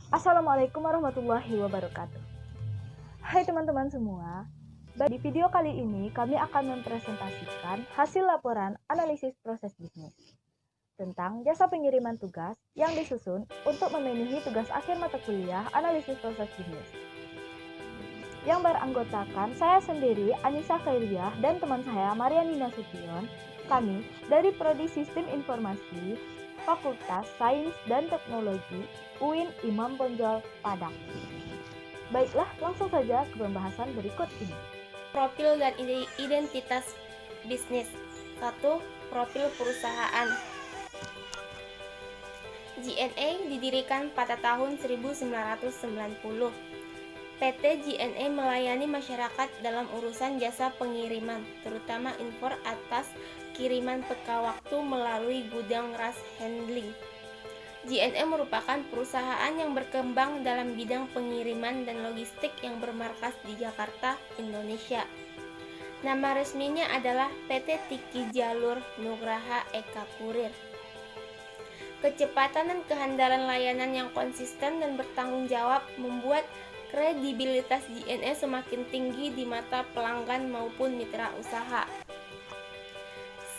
Assalamualaikum warahmatullahi wabarakatuh. Hai teman-teman semua, di video kali ini kami akan mempresentasikan hasil laporan analisis proses bisnis tentang jasa pengiriman tugas yang disusun untuk memenuhi tugas akhir mata kuliah analisis proses bisnis. Yang beranggotakan saya sendiri, Anissa Khairiyah, dan teman saya, Mariani Nasution. Kami dari Prodi Sistem Informasi, Fakultas Sains dan Teknologi, UIN Imam Bonjol, Padang. Baiklah, langsung saja ke pembahasan berikut ini. Profil dan identitas bisnis. 1. Profil perusahaan. JNE didirikan pada tahun 1990. PT JNE melayani masyarakat dalam urusan jasa pengiriman, terutama impor atas kiriman teka waktu melalui gudang rush handling. JNE merupakan perusahaan yang berkembang dalam bidang pengiriman dan logistik yang bermarkas di Jakarta, Indonesia. Nama resminya adalah PT Tiki Jalur Nugraha Eka Kurir. Kecepatan dan kehandalan layanan yang konsisten dan bertanggung jawab membuat kredibilitas JNE semakin tinggi di mata pelanggan maupun mitra usaha.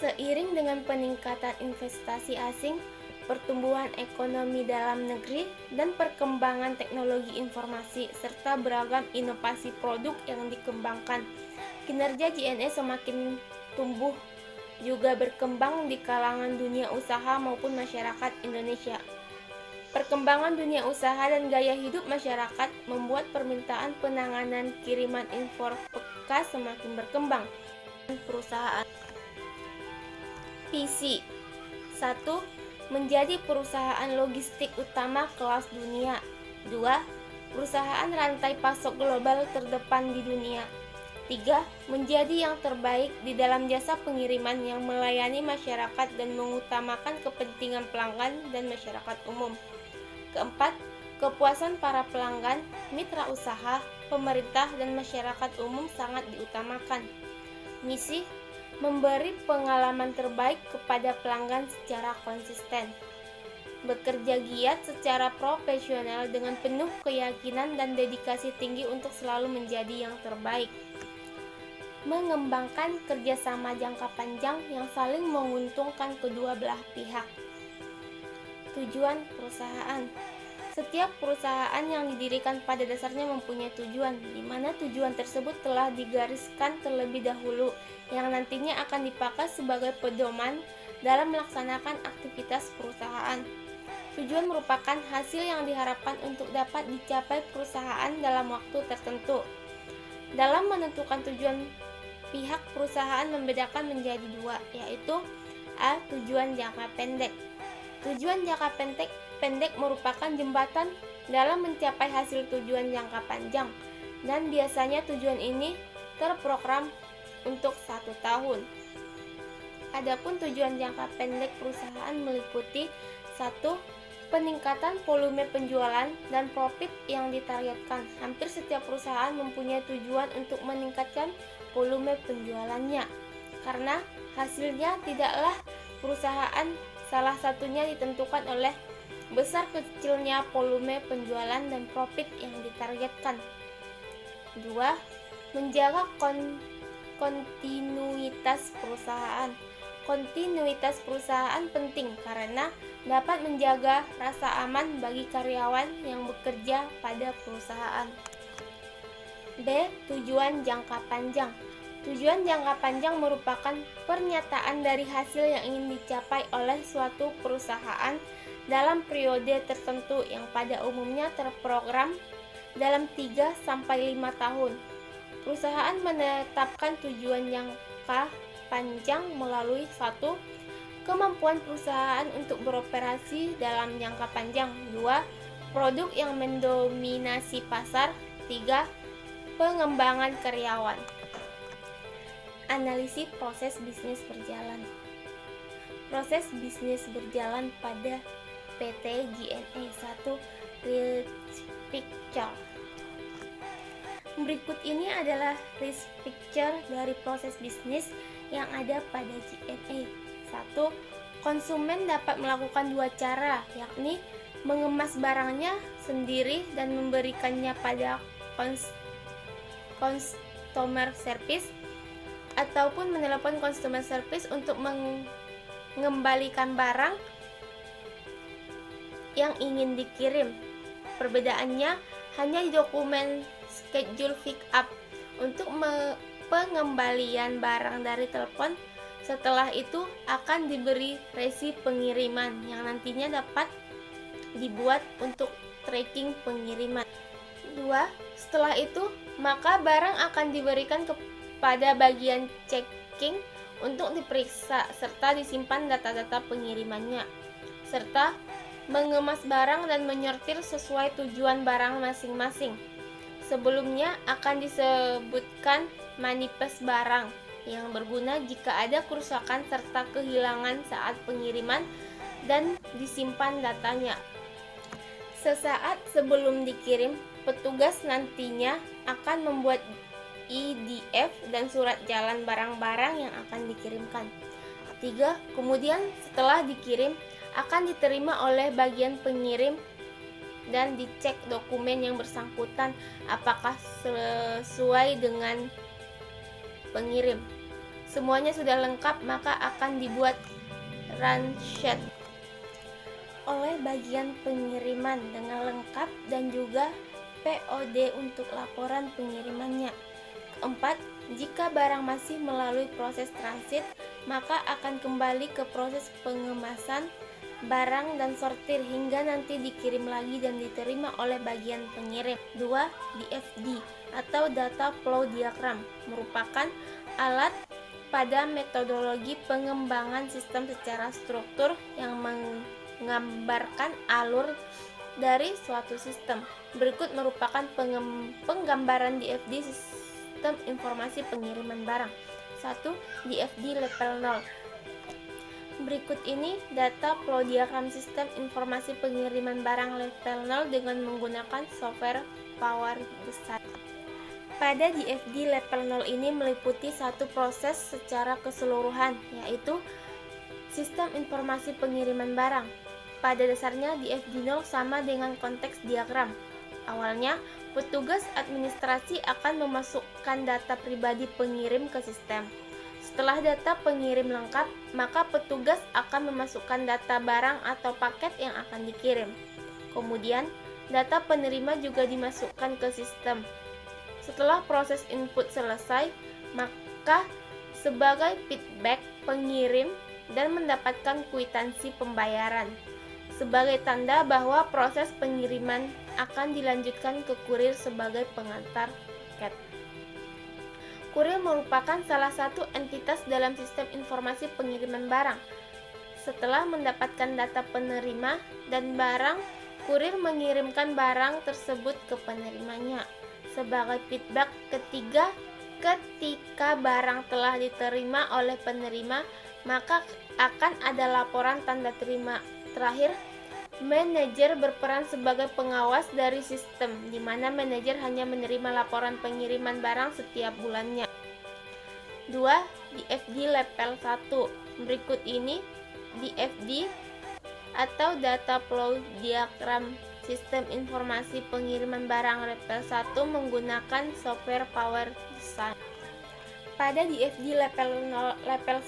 Seiring dengan peningkatan investasi asing, pertumbuhan ekonomi dalam negeri, dan perkembangan teknologi informasi serta beragam inovasi produk yang dikembangkan, kinerja JNE semakin tumbuh juga berkembang di kalangan dunia usaha maupun masyarakat Indonesia. Perkembangan dunia usaha dan gaya hidup masyarakat membuat permintaan penanganan kiriman impor bekas semakin berkembang. Perusahaan visi 1. Menjadi perusahaan logistik utama kelas dunia. 2. Perusahaan rantai pasok global terdepan di dunia. 3. Menjadi yang terbaik di dalam jasa pengiriman yang melayani masyarakat dan mengutamakan kepentingan pelanggan dan masyarakat umum. Keempat, kepuasan para pelanggan, mitra usaha, pemerintah, dan masyarakat umum sangat diutamakan. Misi, memberi pengalaman terbaik kepada pelanggan secara konsisten. Bekerja giat secara profesional dengan penuh keyakinan dan dedikasi tinggi untuk selalu menjadi yang terbaik. Mengembangkan kerjasama jangka panjang yang saling menguntungkan kedua belah pihak. Tujuan perusahaan. Setiap perusahaan yang didirikan pada dasarnya mempunyai tujuan, di mana tujuan tersebut telah digariskan terlebih dahulu, yang nantinya akan dipakai sebagai pedoman dalam melaksanakan aktivitas perusahaan. Tujuan merupakan hasil yang diharapkan untuk dapat dicapai perusahaan dalam waktu tertentu. Dalam menentukan tujuan, pihak perusahaan membedakan menjadi dua, yaitu A. Tujuan jangka pendek. Tujuan jangka pendek merupakan jembatan dalam mencapai hasil tujuan jangka panjang, dan biasanya tujuan ini terprogram untuk 1 tahun. Adapun tujuan jangka pendek perusahaan meliputi 1. Peningkatan volume penjualan dan profit yang ditargetkan. Hampir setiap perusahaan mempunyai tujuan untuk meningkatkan volume penjualannya, karena hasilnya tidaklah perusahaan, salah satunya ditentukan oleh besar kecilnya volume penjualan dan profit yang ditargetkan. 2. Menjaga kontinuitas perusahaan. Kontinuitas perusahaan penting karena dapat menjaga rasa aman bagi karyawan yang bekerja pada perusahaan. B. Tujuan jangka panjang. Tujuan jangka panjang merupakan pernyataan dari hasil yang ingin dicapai oleh suatu perusahaan dalam periode tertentu yang pada umumnya terprogram dalam 3-5 tahun. Perusahaan menetapkan tujuan jangka panjang melalui 1. Kemampuan perusahaan untuk beroperasi dalam jangka panjang. 2. Produk yang mendominasi pasar. 3. Pengembangan karyawan. Analisis proses bisnis berjalan. Proses bisnis berjalan pada PT JNE. 1. Risk picture. Berikut ini adalah risk picture dari proses bisnis yang ada pada JNE. 1. Konsumen dapat melakukan dua cara, yakni mengemas barangnya sendiri dan memberikannya pada customer service, ataupun menelepon customer service untuk mengembalikan barang yang ingin dikirim. Perbedaannya hanya di dokumen schedule pick up. Untuk pengembalian barang dari telepon, setelah itu akan diberi resi pengiriman yang nantinya dapat dibuat untuk tracking pengiriman. 2. Setelah itu, maka barang akan diberikan kepada bagian checking untuk diperiksa serta disimpan data-data pengirimannya, serta mengemas barang dan menyortir sesuai tujuan barang masing-masing. Sebelumnya akan disebutkan manifest barang yang berguna jika ada kerusakan serta kehilangan saat pengiriman dan disimpan datanya. Sesaat sebelum dikirim, petugas nantinya akan membuat IDF dan surat jalan barang-barang yang akan dikirimkan. 3. Kemudian setelah dikirim akan diterima oleh bagian pengirim dan dicek dokumen yang bersangkutan apakah sesuai dengan pengirim. Semuanya sudah lengkap, maka akan dibuat run sheet oleh bagian pengiriman dengan lengkap dan juga POD untuk laporan pengirimannya. 4. Jika barang masih melalui proses transit, maka akan kembali ke proses pengemasan barang dan sortir hingga nanti dikirim lagi dan diterima oleh bagian pengirim. 2. DFD atau Data Flow Diagram merupakan alat pada metodologi pengembangan sistem secara struktur yang menggambarkan alur dari suatu sistem. Berikut merupakan penggambaran DFD sistem informasi pengiriman barang. 1. DFD level 0. Berikut ini data flow diagram sistem informasi pengiriman barang level 0 dengan menggunakan software Power Design. Pada DFD level 0 ini meliputi satu proses secara keseluruhan, yaitu sistem informasi pengiriman barang. Pada dasarnya DFD 0 sama dengan konteks diagram. Awalnya, petugas administrasi akan memasukkan data pribadi pengirim ke sistem. Setelah data pengirim lengkap, maka petugas akan memasukkan data barang atau paket yang akan dikirim. Kemudian, data penerima juga dimasukkan ke sistem. Setelah proses input selesai, maka sebagai feedback pengirim dan mendapatkan kwitansi pembayaran sebagai tanda bahwa proses pengiriman akan dilanjutkan ke kurir sebagai pengantar paket. Kurir merupakan salah satu entitas dalam sistem informasi pengiriman barang. Setelah mendapatkan data penerima dan barang, kurir mengirimkan barang tersebut ke penerimanya. Sebagai feedback ketiga, ketika barang telah diterima oleh penerima, maka akan ada laporan tanda terima. Terakhir, manajer berperan sebagai pengawas dari sistem, di mana manajer hanya menerima laporan pengiriman barang setiap bulannya. 2. DFD level 1. Berikut ini DFD atau Data Flow Diagram sistem informasi pengiriman barang level 1 menggunakan software Power Design. Pada DFD level 1,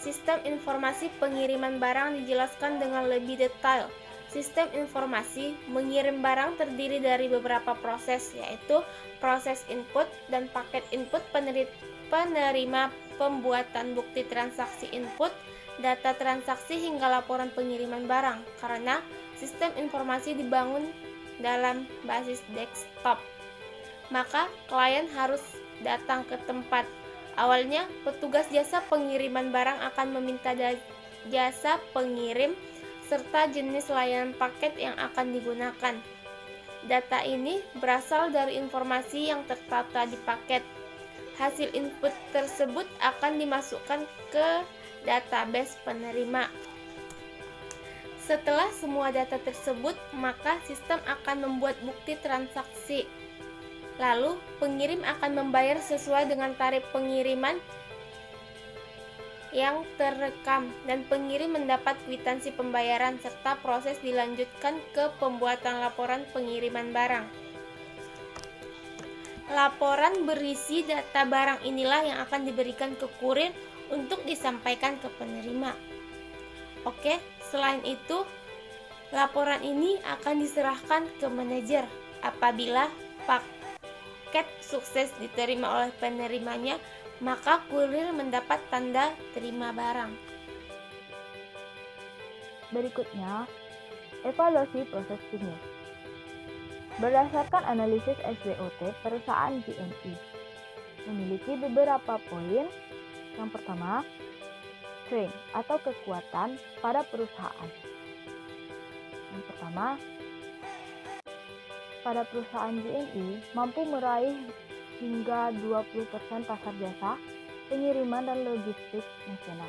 sistem informasi pengiriman barang dijelaskan dengan lebih detail. Sistem informasi mengirim barang terdiri dari beberapa proses, yaitu proses input dan paket input penerima, pembuatan bukti transaksi input, data transaksi hingga laporan pengiriman barang. Karena sistem informasi dibangun dalam basis desktop, maka klien harus datang ke tempat. Awalnya, petugas jasa pengiriman barang akan meminta jasa pengirim serta jenis layanan paket yang akan digunakan. Data ini berasal dari informasi yang tertata di paket. Hasil input tersebut akan dimasukkan ke database penerima. Setelah semua data tersebut, maka sistem akan membuat bukti transaksi. Lalu, pengirim akan membayar sesuai dengan tarif pengiriman yang terekam dan pengirim mendapat kwitansi pembayaran serta proses dilanjutkan ke pembuatan laporan pengiriman barang. Laporan berisi data barang inilah yang akan diberikan ke kurir untuk disampaikan ke penerima. Oke, selain itu, laporan ini akan diserahkan ke manajer. Apabila paket sukses diterima oleh penerimanya, maka kurir mendapat tanda terima barang. Berikutnya, evaluasi proses bisnis. Berdasarkan analisis SWOT, perusahaan JNE memiliki beberapa poin. Yang pertama, strength atau kekuatan pada perusahaan. Yang pertama, pada perusahaan JNE mampu meraih hingga 20% pasar jasa, pengiriman dan logistik nasional.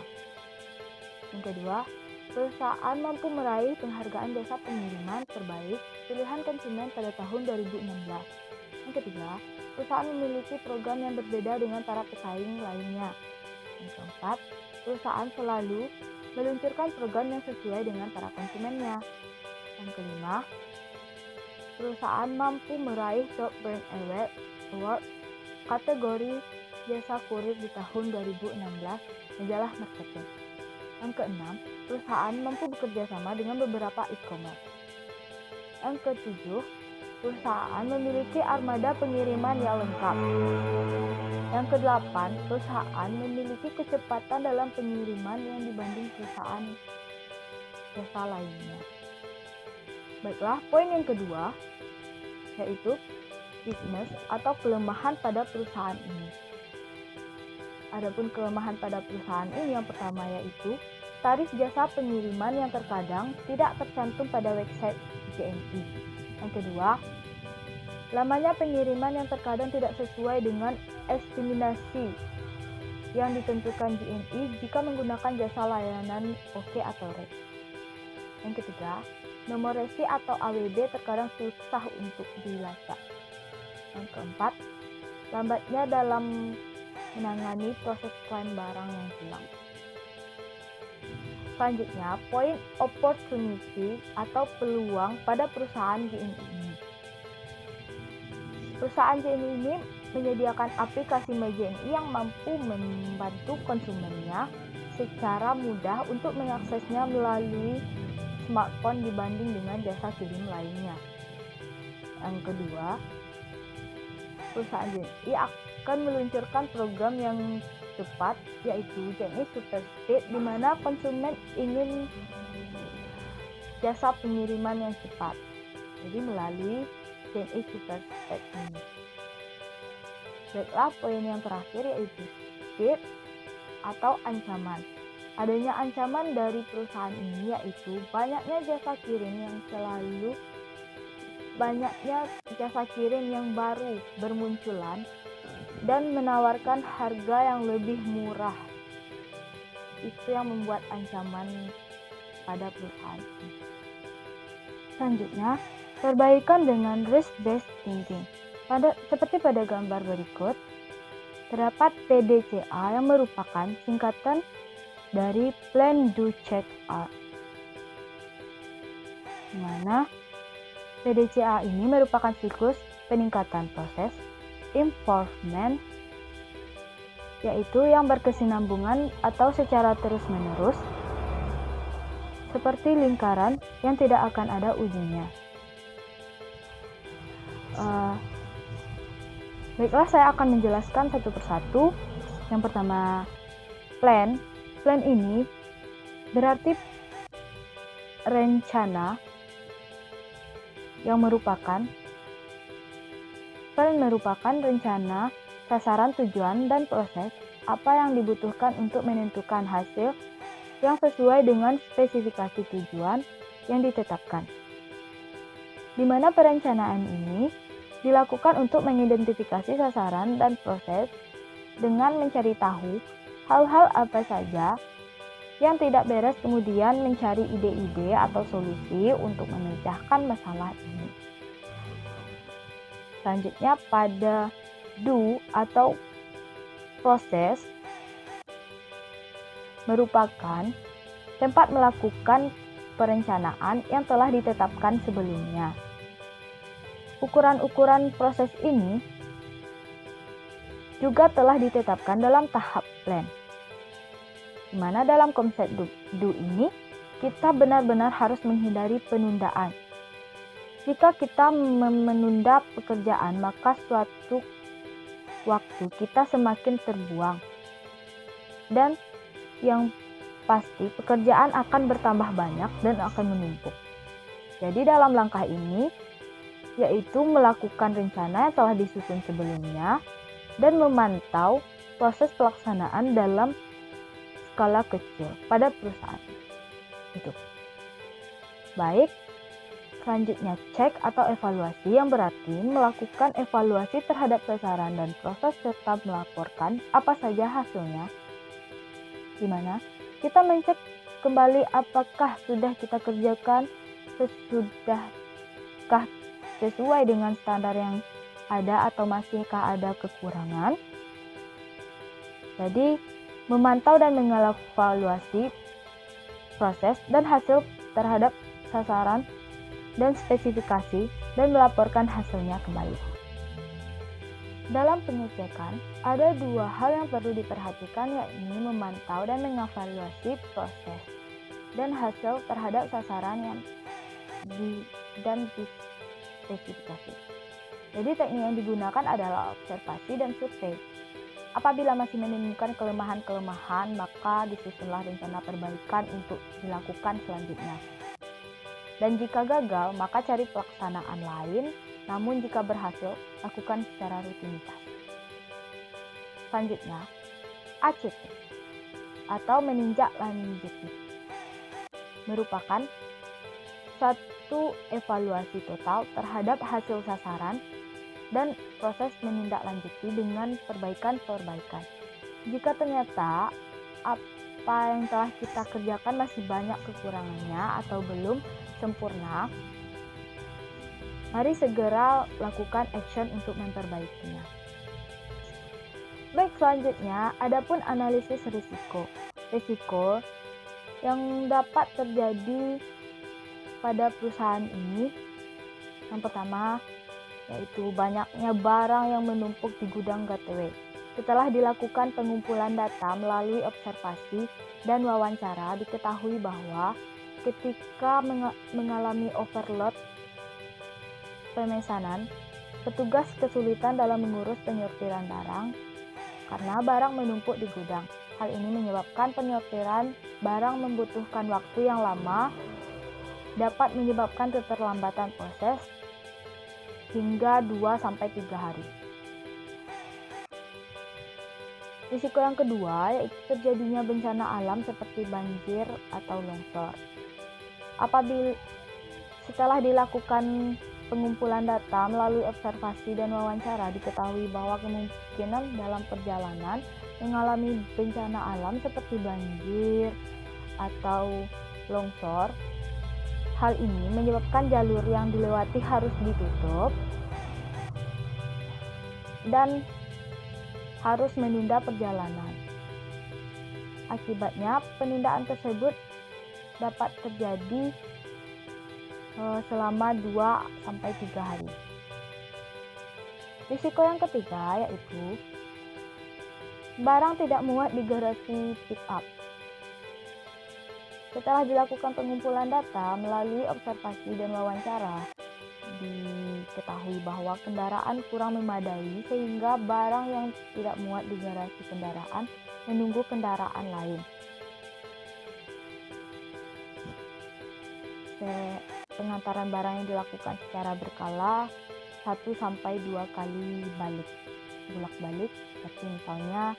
Yang kedua, perusahaan mampu meraih penghargaan jasa pengiriman terbaik pilihan konsumen pada tahun 2016. Yang ketiga, perusahaan memiliki program yang berbeda dengan para pesaing lainnya. Yang keempat, perusahaan selalu meluncurkan program yang sesuai dengan para konsumennya. Yang kelima, perusahaan mampu meraih Top Brand Award kategori jasa kurir di tahun 2016 majalah marketing. Yang keenam, perusahaan mampu bekerja sama dengan beberapa e-commerce. Yang ketujuh, perusahaan memiliki armada pengiriman yang lengkap. Yang kedelapan, perusahaan memiliki kecepatan dalam pengiriman yang dibanding perusahaan jasa lainnya. Baiklah, poin yang kedua, yaitu weakness atau kelemahan pada perusahaan ini. Adapun kelemahan pada perusahaan ini yang pertama yaitu tarif jasa pengiriman yang terkadang tidak tercantum pada website JNE. Yang kedua, lamanya pengiriman yang terkadang tidak sesuai dengan estimasi yang ditentukan JNE jika menggunakan jasa layanan OK atau REX. Yang ketiga, nomor resi atau AWB terkadang susah untuk dilacak. Yang keempat, lambatnya dalam menangani proses klaim barang yang hilang. Selanjutnya, poin opportunity atau peluang pada perusahaan JNE ini. Perusahaan JNE ini menyediakan aplikasi MyJNE yang mampu membantu konsumennya secara mudah untuk mengaksesnya melalui smartphone dibanding dengan jasa kirim lainnya. Yang kedua, perusahaan JNE akan meluncurkan program yang cepat, yaitu JNE Super Speed, di mana konsumen ingin jasa pengiriman yang cepat. Jadi melalui JNE Super Speed ini. Baiklah, poin yang terakhir yaitu speed atau ancaman. Adanya ancaman dari perusahaan ini yaitu banyaknya jasa kirim yang baru bermunculan dan menawarkan harga yang lebih murah. Itu yang membuat ancaman pada perusahaan ini. Selanjutnya, perbaikan dengan risk-based thinking. Seperti pada gambar berikut, terdapat PDCA yang merupakan singkatan dari Plan, Do, Check, Act. Di mana PDCA ini merupakan siklus peningkatan proses, improvement, yaitu yang berkesinambungan atau secara terus-menerus, seperti lingkaran yang tidak akan ada ujungnya. Baiklah, saya akan menjelaskan satu persatu. Yang pertama, plan. Plan ini berarti rencana yang merupakan rencana, sasaran, tujuan, dan proses apa yang dibutuhkan untuk menentukan hasil yang sesuai dengan spesifikasi tujuan yang ditetapkan. Di mana perencanaan ini dilakukan untuk mengidentifikasi sasaran dan proses dengan mencari tahu hal-hal apa saja yang tidak beres, kemudian mencari ide-ide atau solusi untuk memecahkan masalah ini. Selanjutnya, pada do atau proses, merupakan tempat melakukan perencanaan yang telah ditetapkan sebelumnya. Ukuran-ukuran proses ini juga telah ditetapkan dalam tahap plan, di mana dalam konsep do ini kita benar-benar harus menghindari penundaan. Jika kita menunda pekerjaan, maka suatu waktu kita semakin terbuang. Dan yang pasti pekerjaan akan bertambah banyak dan akan menumpuk. Jadi dalam langkah ini, yaitu melakukan rencana yang telah disusun sebelumnya dan memantau proses pelaksanaan dalam skala kecil pada perusahaan. Itu. Baik, selanjutnya cek atau evaluasi yang berarti melakukan evaluasi terhadap sasaran dan proses serta melaporkan apa saja hasilnya. Di mana kita mencek kembali apakah sudah kita kerjakan sesuai dengan standar yang ada atau masihkah ada kekurangan. Jadi, memantau dan mengevaluasi proses dan hasil terhadap sasaran dan spesifikasi dan melaporkan hasilnya kembali. Dalam pengecekan, ada dua hal yang perlu diperhatikan, yakni memantau dan mengevaluasi proses dan hasil terhadap sasaran yang dispesifikasi. Jadi teknik yang digunakan adalah observasi dan survei. Apabila masih menemukan kelemahan-kelemahan, maka disusunlah rencana perbaikan untuk dilakukan selanjutnya. Dan jika gagal, maka cari pelaksanaan lain. Namun jika berhasil, lakukan secara rutinitas. Selanjutnya, ACT atau meninjak lanjuti merupakan satu evaluasi total terhadap hasil sasaran dan proses menindaklanjuti dengan perbaikan-perbaikan. Jika ternyata apa yang telah kita kerjakan masih banyak kekurangannya atau belum sempurna, mari segera lakukan action untuk memperbaikinya. Baik, selanjutnya adapun analisis risiko. Risiko yang dapat terjadi pada perusahaan ini, yang pertama yaitu banyaknya barang yang menumpuk di gudang GTW. Setelah dilakukan pengumpulan data melalui observasi dan wawancara, diketahui bahwa ketika mengalami overload pemesanan, petugas kesulitan dalam mengurus penyortiran barang karena barang menumpuk di gudang. Hal ini menyebabkan penyortiran barang membutuhkan waktu yang lama, dapat menyebabkan keterlambatan proses hingga 2-3 hari. Risiko yang kedua yaitu terjadinya bencana alam seperti banjir atau longsor. Apabila setelah dilakukan pengumpulan data melalui observasi dan wawancara, diketahui bahwa kemungkinan dalam perjalanan mengalami bencana alam seperti banjir atau longsor. Hal ini menyebabkan jalur yang dilewati harus ditutup dan harus menunda perjalanan. Akibatnya, penundaan tersebut dapat terjadi selama 2-3 hari. Risiko yang ketiga yaitu barang tidak muat di garasi pick up. Setelah dilakukan pengumpulan data melalui observasi dan wawancara, diketahui bahwa kendaraan kurang memadai sehingga barang yang tidak muat di garasi kendaraan menunggu kendaraan lain. Pengantaran barang yang dilakukan secara berkala 1-2 kali bolak-balik. Seperti misalnya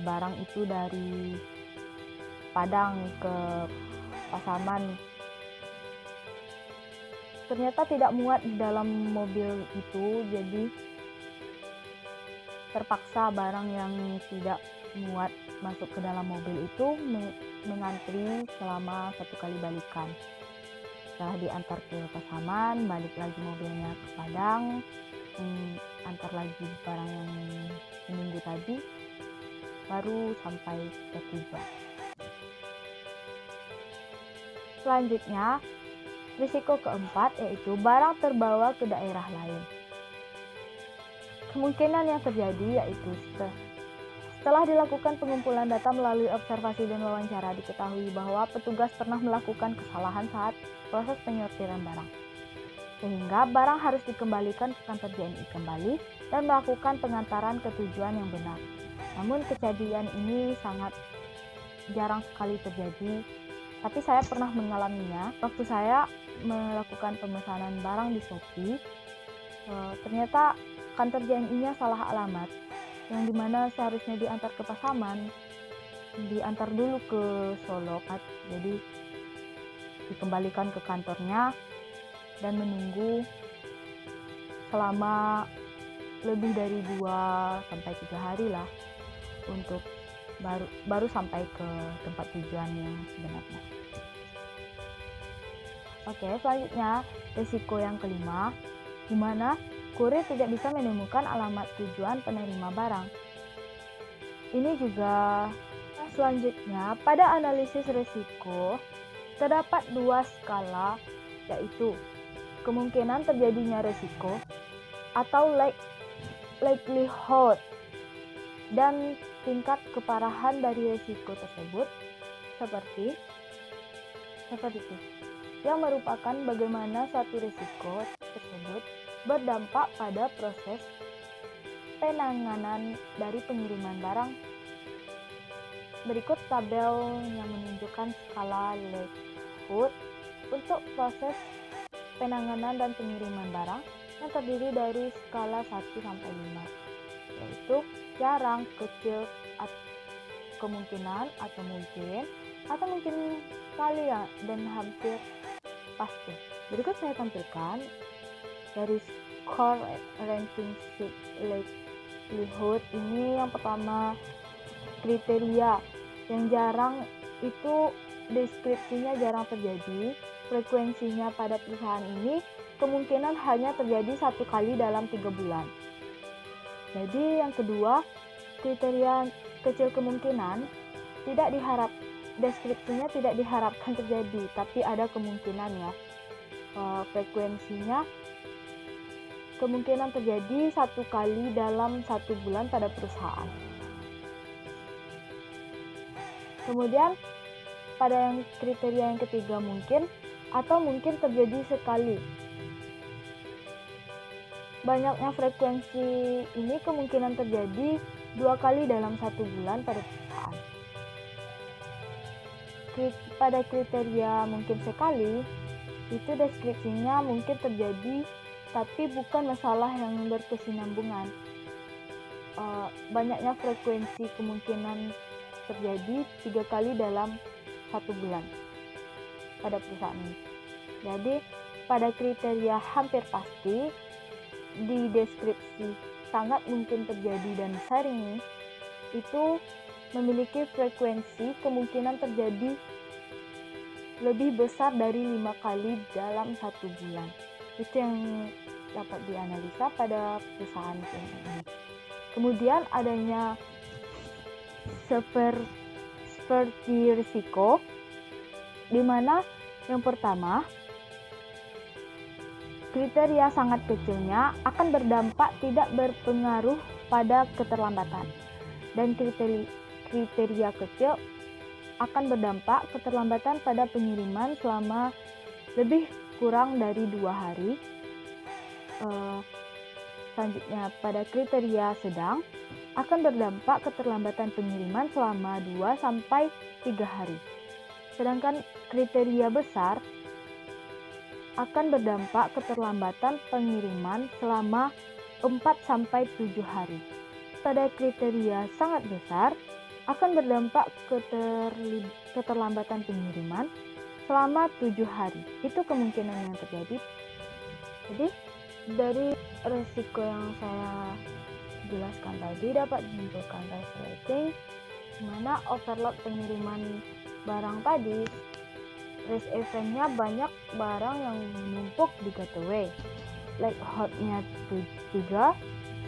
barang itu dari Padang ke Pasaman, ternyata tidak muat di dalam mobil itu, jadi terpaksa barang yang tidak muat masuk ke dalam mobil itu mengantri selama 1 kali balikan. Setelah diantar ke Pasaman, balik lagi mobilnya ke Padang, antar lagi barang yang menunggu tadi, baru sampai ke tujuan. Selanjutnya, risiko keempat yaitu barang terbawa ke daerah lain. Kemungkinan yang terjadi yaitu setelah dilakukan pengumpulan data melalui observasi dan wawancara, diketahui bahwa petugas pernah melakukan kesalahan saat proses penyortiran barang, sehingga barang harus dikembalikan ke kantor JNI kembali dan melakukan pengantaran ke tujuan yang benar. Namun kejadian ini sangat jarang sekali terjadi, tapi saya pernah mengalaminya waktu saya melakukan pemesanan barang di Shopee. Ternyata kantor JNI-nya salah alamat, yang dimana seharusnya diantar ke Pasaman, diantar dulu ke Solo, jadi dikembalikan ke kantornya dan menunggu selama lebih dari 2-3 hari lah untuk baru sampai ke tempat tujuan yang sebenarnya. Oke, selanjutnya risiko yang kelima, di mana kurir tidak bisa menemukan alamat tujuan penerima barang. Ini juga selanjutnya, pada analisis risiko terdapat 2 skala, yaitu kemungkinan terjadinya risiko atau likelihood dan tingkat keparahan dari risiko tersebut seperti itu, yang merupakan bagaimana suatu risiko tersebut berdampak pada proses penanganan dari pengiriman barang. Berikut tabel yang menunjukkan skala likelihood untuk proses penanganan dan pengiriman barang yang terdiri dari skala 1 sampai 5, yaitu jarang, kecil, kemungkinan atau mungkin sekali ya, dan hampir pasti. Berikut saya tampilkan dari score ranking likelihood ini. Yang pertama, kriteria yang jarang itu deskripsinya jarang terjadi. Frekuensinya pada perusahaan ini kemungkinan hanya terjadi 1 kali dalam 3 bulan. Jadi yang kedua, kriteria kecil kemungkinan deskripsinya tidak diharapkan terjadi, tapi ada kemungkinan ya. Frekuensinya kemungkinan terjadi 1 kali dalam 1 bulan pada perusahaan. Kemudian pada yang kriteria yang ketiga, mungkin terjadi sekali. Banyaknya frekuensi ini kemungkinan terjadi 2 kali dalam 1 bulan pada perusahaan. Pada kriteria mungkin sekali, itu deskripsinya mungkin terjadi, tapi bukan masalah yang berkesinambungan. Banyaknya frekuensi kemungkinan terjadi 3 kali dalam 1 bulan pada perusahaan ini. Jadi pada kriteria hampir pasti, di deskripsi sangat mungkin terjadi dan sering, itu memiliki frekuensi kemungkinan terjadi lebih besar dari 5 kali dalam 1 bulan. Itu yang dapat dianalisa pada perusahaan ini. Kemudian adanya seperti risiko, di mana yang pertama, kriteria sangat kecilnya akan berdampak tidak berpengaruh pada keterlambatan, dan kriteria kecil akan berdampak keterlambatan pada pengiriman selama lebih kurang dari 2 hari. Selanjutnya, pada kriteria sedang akan berdampak keterlambatan pengiriman selama 2-3 hari. Sedangkan kriteria besar akan berdampak keterlambatan pengiriman selama 4-7 hari. Pada kriteria sangat besar akan berdampak keterlambatan pengiriman selama 7 hari. Itu kemungkinan yang terjadi. Jadi dari resiko yang saya jelaskan tadi dapat ditentukan resleting, di mana overload pengiriman barang tadi, risk event-nya banyak barang yang menumpuk di gateway, likelihood-nya 3,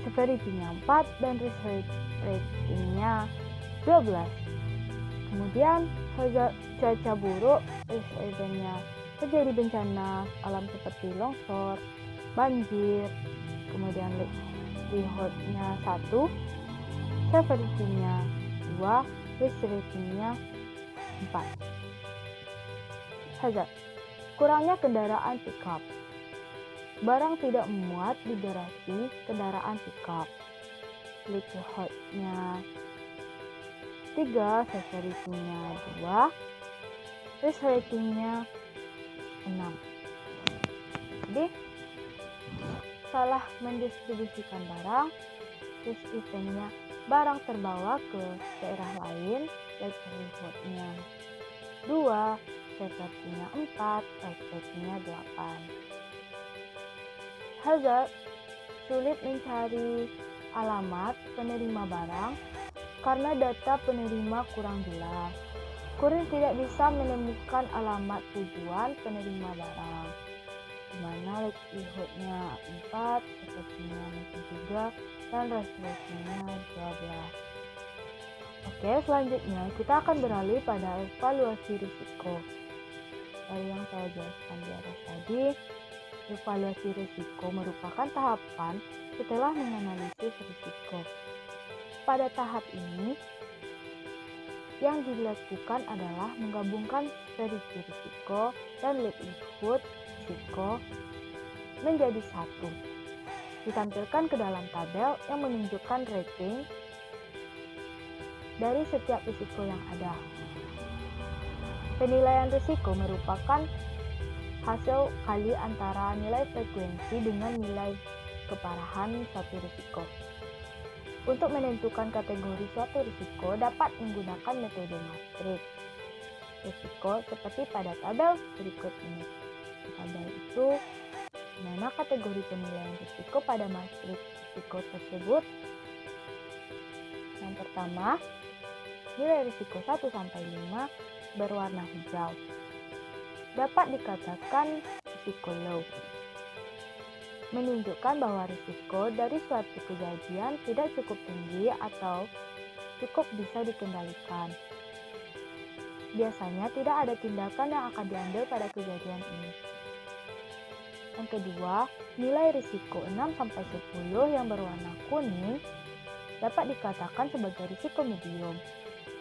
severity-nya 4, dan risk rating-nya 12. Kemudian hazard cuaca buruk, eventnya terjadi bencana alam seperti longsor, banjir, kemudian likelihood-nya 1, severity-nya 2, risk rating-nya 4. Hazard, kurangnya kendaraan pickup. Barang tidak memuat di garasi kendaraan pickup. Likelihood-nya 3, severity-nya 2, risk rating-nya 6. Jadi, salah mendistribusikan barang, risk event-nya barang terbawa ke daerah lain, likelihood-nya 2, severity-nya 4, risk rating-nya 8. Hazard, sulit mencari alamat penerima barang karena data penerima kurang jelas. Kurir tidak bisa menemukan alamat tujuan penerima barang, di mana likelihood-nya 4, severity-nya 3, dan risk rating-nya 12. Oke, selanjutnya kita akan beralih pada evaluasi risiko. Dari yang saya jelaskan di atas tadi, evaluasi risiko merupakan tahapan setelah menganalisis risiko. Pada tahap ini, yang dilakukan adalah menggabungkan prediksi risiko dan likelihood risiko menjadi satu. Ditampilkan ke dalam tabel yang menunjukkan rating dari setiap risiko yang ada. Penilaian risiko merupakan hasil kali antara nilai frekuensi dengan nilai keparahan suatu risiko. Untuk menentukan kategori suatu risiko dapat menggunakan metode matriks risiko seperti pada tabel berikut ini. Di tabel itu, mana kategori penilaian risiko pada matriks risiko tersebut? Yang pertama, nilai risiko 1 sampai 5 berwarna hijau. Dapat dikatakan risiko low, menunjukkan bahwa risiko dari suatu kejadian tidak cukup tinggi atau cukup bisa dikendalikan. Biasanya tidak ada tindakan yang akan diambil pada kejadian ini. Yang kedua, nilai risiko 6-10 yang berwarna kuning dapat dikatakan sebagai risiko medium,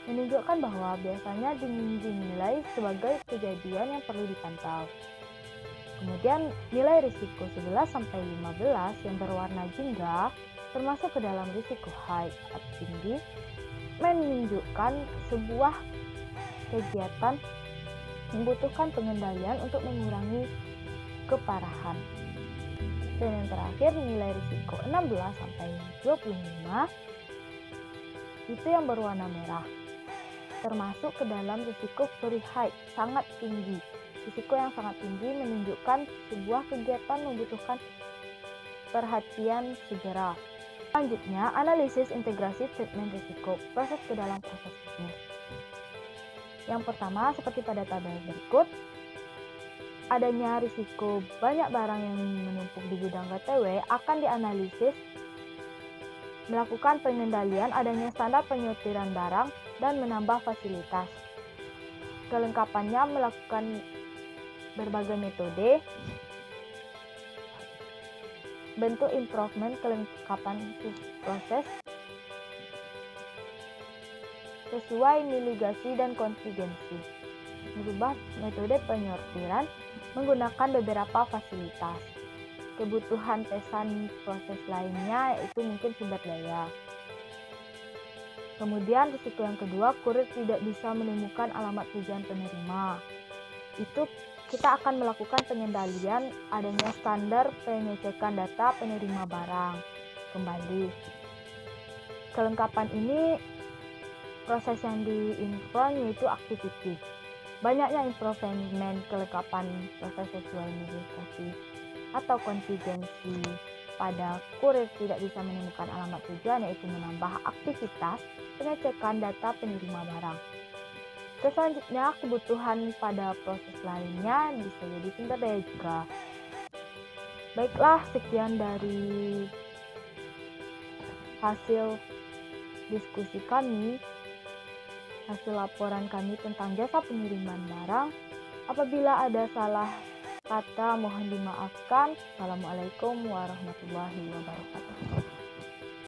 menunjukkan bahwa biasanya dinilai sebagai kejadian yang perlu dipantau. Kemudian nilai risiko 11-15 yang berwarna jingga termasuk ke dalam risiko high atau tinggi, menunjukkan sebuah kegiatan membutuhkan pengendalian untuk mengurangi keparahan. Dan yang terakhir nilai risiko 16-25 itu yang berwarna merah, termasuk ke dalam risiko very high, sangat tinggi. Risiko yang sangat tinggi menunjukkan sebuah kegiatan membutuhkan perhatian segera. Selanjutnya, analisis integrasi treatment risiko, proses ke dalam proses bisnis. Yang pertama, seperti pada tabel berikut, adanya risiko banyak barang yang menumpuk di gudang GTW akan dianalisis, melakukan pengendalian adanya standar penyortiran barang, dan menambah fasilitas. Kelengkapannya melakukan berbagai metode, bentuk improvement kelengkapan proses sesuai mitigasi dan kontingensi, merubah metode penyortiran menggunakan beberapa fasilitas. Kebutuhan pesan proses lainnya itu mungkin sumber daya. Kemudian risiko yang kedua, kurir tidak bisa menemukan alamat tujuan penerima. Itu kita akan melakukan pengendalian adanya standar pengecekan data penerima barang. Kembali, kelengkapan ini proses yang di-improve yaitu activity. Banyaknya improvement kelengkapan proses sesuai mitigasi atau kontingensi pada kurir tidak bisa menemukan alamat tujuan, yaitu menambah aktivitas pengecekan data penerima barang. Selanjutnya, kebutuhan pada proses lainnya bisa jadi sumber daya juga. Baiklah, sekian dari hasil diskusi kami. hasil laporan kami tentang jasa pengiriman barang. Apabila ada salah kata mohon dimaafkan. Assalamualaikum warahmatullahi wabarakatuh.